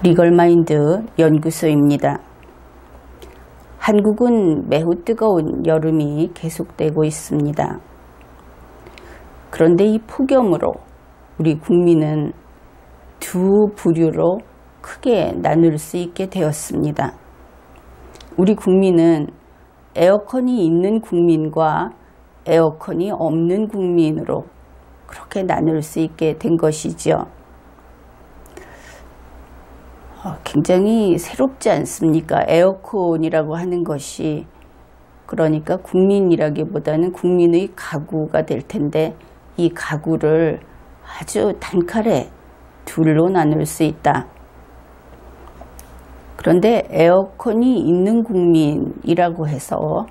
리걸마인드 연구소입니다. 한국은 매우 뜨거운 여름이 계속되고 있습니다. 그런데 이 폭염으로 우리 국민은 두 부류로 크게 나눌 수 있게 되었습니다. 우리 국민은 에어컨이 있는 국민과 에어컨이 없는 국민으로 그렇게 나눌 수 있게 된 것이죠. 굉장히 새롭지 않습니까? 에어컨이라고 하는 것이, 그러니까 국민이라기보다는 국민의 가구가 될 텐데, 이 가구를 아주 단칼에 둘로 나눌 수 있다. 그런데 에어컨이 있는 국민이라고 해서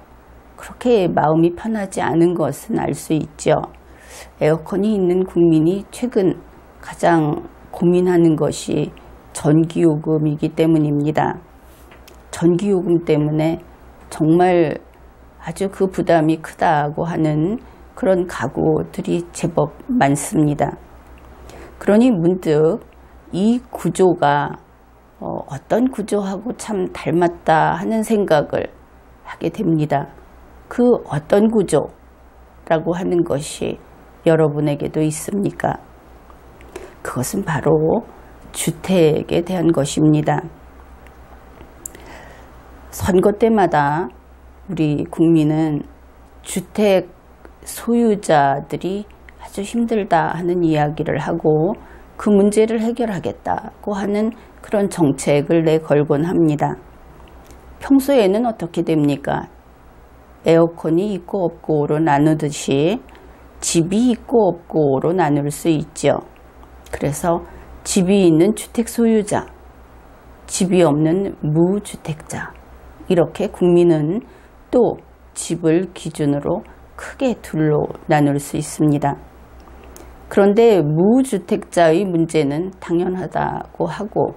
그렇게 마음이 편하지 않은 것은 알 수 있죠. 에어컨이 있는 국민이 최근 가장 고민하는 것이 전기요금이기 때문입니다. 전기요금 때문에 정말 아주 그 부담이 크다고 하는 그런 가구들이 제법 많습니다. 그러니 문득 이 구조가 어떤 구조하고 참 닮았다 하는 생각을 하게 됩니다. 그 어떤 구조라고 하는 것이 여러분에게도 있습니까? 그것은 바로 주택에 대한 것입니다. 선거 때마다 우리 국민은 주택 소유자들이 아주 힘들다 하는 이야기를 하고 그 문제를 해결하겠다고 하는 그런 정책을 내걸곤 합니다. 평소에는 어떻게 됩니까? 에어컨이 있고 없고로 나누듯이 집이 있고 없고로 나눌 수 있죠. 그래서 집이 있는 주택 소유자, 집이 없는 무주택자, 이렇게 국민은 또 집을 기준으로 크게 둘로 나눌 수 있습니다. 그런데 무주택자의 문제는 당연하다고 하고,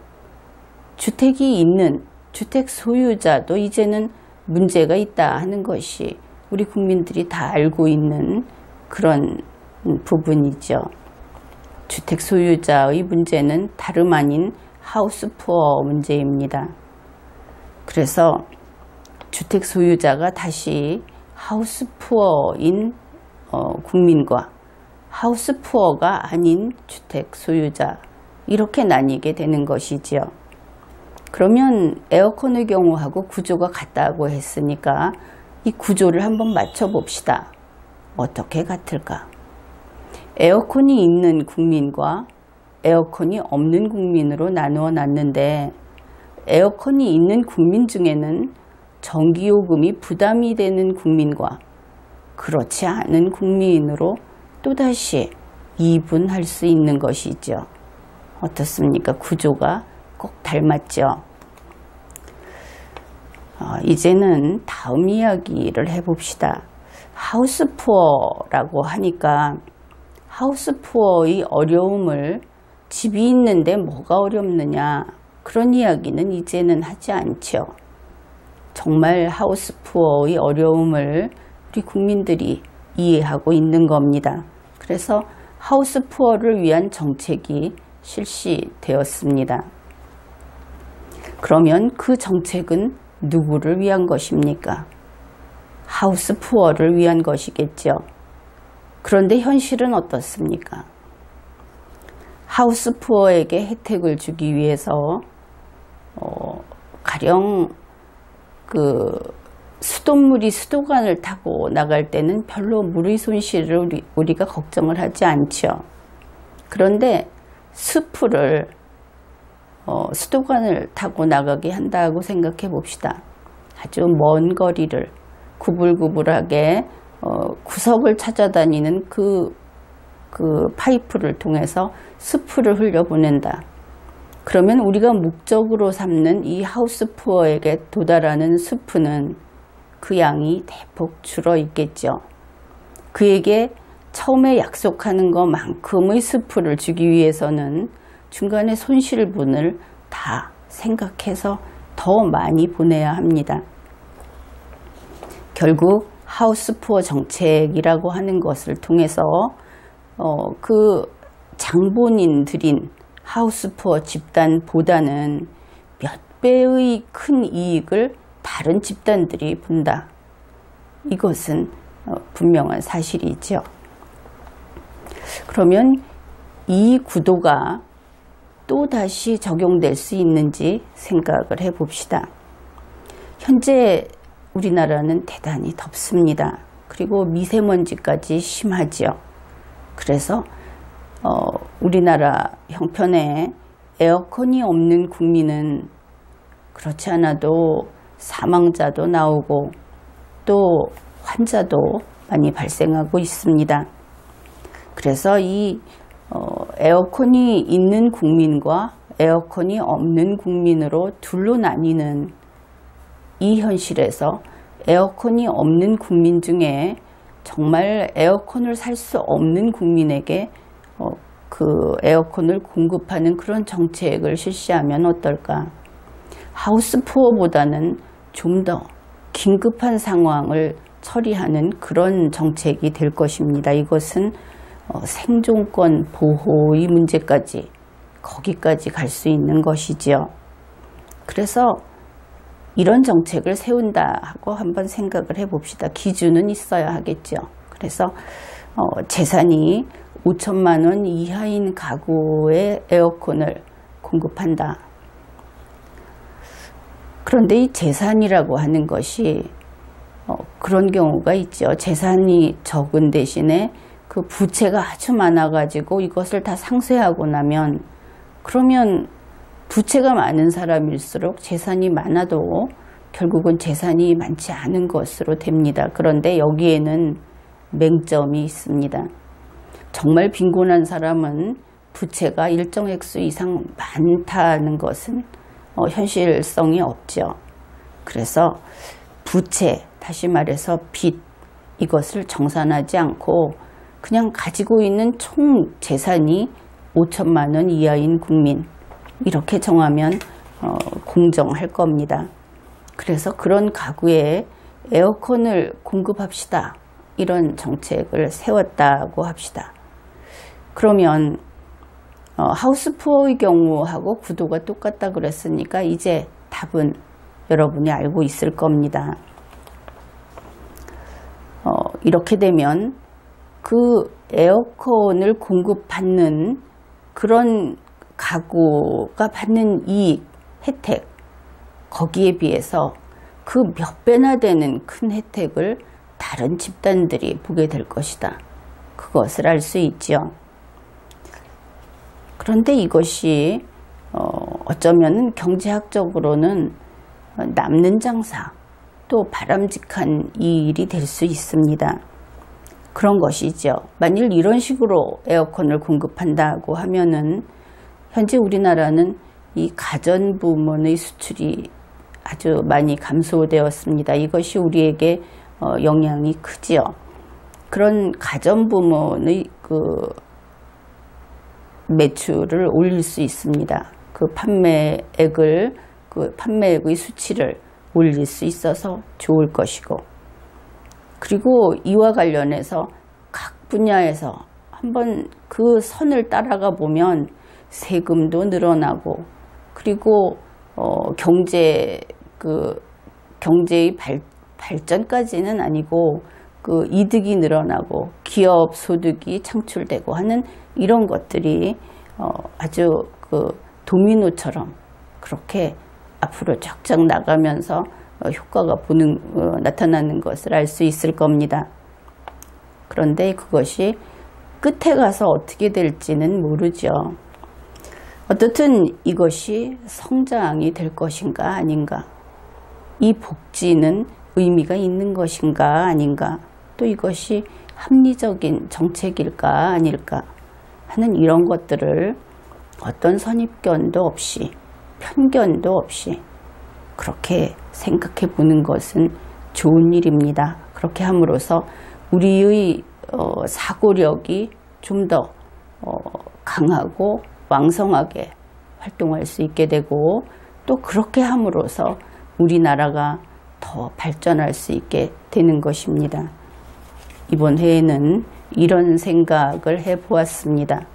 주택이 있는 주택 소유자도 이제는 문제가 있다 하는 것이 우리 국민들이 다 알고 있는 그런 부분이죠. 주택 소유자의 문제는 다름 아닌 하우스푸어 문제입니다. 그래서 주택 소유자가 다시 하우스푸어인 국민과 하우스푸어가 아닌 주택 소유자, 이렇게 나뉘게 되는 것이지요. 그러면 에어컨의 경우하고 구조가 같다고 했으니까 이 구조를 한번 맞춰 봅시다. 어떻게 같을까? 에어컨이 있는 국민과 에어컨이 없는 국민으로 나누어 놨는데, 에어컨이 있는 국민 중에는 전기요금이 부담이 되는 국민과 그렇지 않은 국민으로 또다시 이분할 수 있는 것이죠. 어떻습니까? 구조가 꼭 닮았죠. 이제는 다음 이야기를 해봅시다. 하우스푸어라고 하니까 하우스푸어의 어려움을, 집이 있는데 뭐가 어렵느냐, 그런 이야기는 이제는 하지 않죠. 정말 하우스푸어의 어려움을 우리 국민들이 이해하고 있는 겁니다. 그래서 하우스푸어를 위한 정책이 실시되었습니다. 그러면 그 정책은 누구를 위한 것입니까? 하우스푸어를 위한 것이겠죠. 그런데 현실은 어떻습니까? 하우스푸어에게 혜택을 주기 위해서 가령 그 수돗물이 수도관을 타고 나갈 때는 별로 물의 손실을 우리가 걱정을 하지 않죠. 그런데 수풀을 수도관을 타고 나가게 한다고 생각해 봅시다. 아주 먼 거리를 구불구불하게 구석을 찾아다니는 그 파이프를 통해서 수풀을 흘려보낸다. 그러면 우리가 목적으로 삼는 이 하우스푸어에게 도달하는 수프는 그 양이 대폭 줄어 있겠죠. 그에게 처음에 약속하는 것만큼의 수프를 주기 위해서는 중간에 손실분을 다 생각해서 더 많이 보내야 합니다. 결국 하우스푸어 정책이라고 하는 것을 통해서 그 장본인들인 하우스푸어 집단보다는 몇 배의 큰 이익을 다른 집단들이 본다. 이것은 분명한 사실이죠. 그러면 이 구도가 또다시 적용될 수 있는지 생각을 해봅시다. 현재 우리나라는 대단히 덥습니다. 그리고 미세먼지까지 심하죠. 그래서 우리나라 형편에 에어컨이 없는 국민은 그렇지 않아도 사망자도 나오고 또 환자도 많이 발생하고 있습니다. 그래서 이 에어컨이 있는 국민과 에어컨이 없는 국민으로 둘로 나뉘는 이 현실에서 에어컨이 없는 국민 중에 정말 에어컨을 살 수 없는 국민에게 그 에어컨을 공급하는 그런 정책을 실시하면 어떨까? 하우스푸어보다는 좀 더 긴급한 상황을 처리하는 그런 정책이 될 것입니다. 이것은 생존권 보호의 문제까지 거기까지 갈 수 있는 것이지요. 그래서 이런 정책을 세운다 하고 한번 생각을 해봅시다. 기준은 있어야 하겠죠. 그래서 재산이 5천만 원 이하인 가구에 에어컨을 공급한다. 그런데 이 재산이라고 하는 것이 그런 경우가 있죠. 재산이 적은 대신에 그 부채가 아주 많아가지고 이것을 다 상쇄하고 나면, 그러면 부채가 많은 사람일수록 재산이 많아도 결국은 재산이 많지 않은 것으로 됩니다. 그런데 여기에는 맹점이 있습니다. 정말 빈곤한 사람은 부채가 일정 액수 이상 많다는 것은 현실성이 없죠. 그래서 부채, 다시 말해서 빚, 이것을 정산하지 않고 그냥 가지고 있는 총 재산이 5천만 원 이하인 국민, 이렇게 정하면 공정할 겁니다. 그래서 그런 가구에 에어컨을 공급합시다. 이런 정책을 세웠다고 합시다. 그러면 하우스푸어의 경우하고 구도가 똑같다 그랬으니까 이제 답은 여러분이 알고 있을 겁니다. 이렇게 되면 그 에어컨을 공급받는 그런 가구가 받는 이익, 혜택, 거기에 비해서 그 몇 배나 되는 큰 혜택을 다른 집단들이 보게 될 것이다. 그것을 알 수 있죠. 그런데 이것이 어쩌면 경제학적으로는 남는 장사, 또 바람직한 일이 될 수 있습니다. 그런 것이죠. 만일 이런 식으로 에어컨을 공급한다고 하면은 현재 우리나라는 이 가전부문의 수출이 아주 많이 감소되었습니다. 이것이 우리에게 영향이 크지요. 그런 가전부문의 그 매출을 올릴 수 있습니다. 그 판매액의 수치를 올릴 수 있어서 좋을 것이고, 그리고 이와 관련해서 각 분야에서 한번 그 선을 따라가 보면 세금도 늘어나고, 그리고 경제의 발전까지는 아니고 그 이득이 늘어나고 기업 소득이 창출되고 하는 이런 것들이 아주 그 도미노처럼 그렇게 앞으로 쫙쫙 나가면서 효과가 나타나는 것을 알 수 있을 겁니다. 그런데 그것이 끝에 가서 어떻게 될지는 모르죠. 어떻든 이것이 성장이 될 것인가 아닌가, 이 복지는 의미가 있는 것인가 아닌가, 또 이것이 합리적인 정책일까 아닐까 하는 이런 것들을 어떤 선입견도 없이 편견도 없이 그렇게 생각해 보는 것은 좋은 일입니다. 그렇게 함으로써 우리의 사고력이 좀 더 강하고 왕성하게 활동할 수 있게 되고, 또 그렇게 함으로써 우리나라가 더 발전할 수 있게 되는 것입니다. 이번 회에는 이런 생각을 해보았습니다.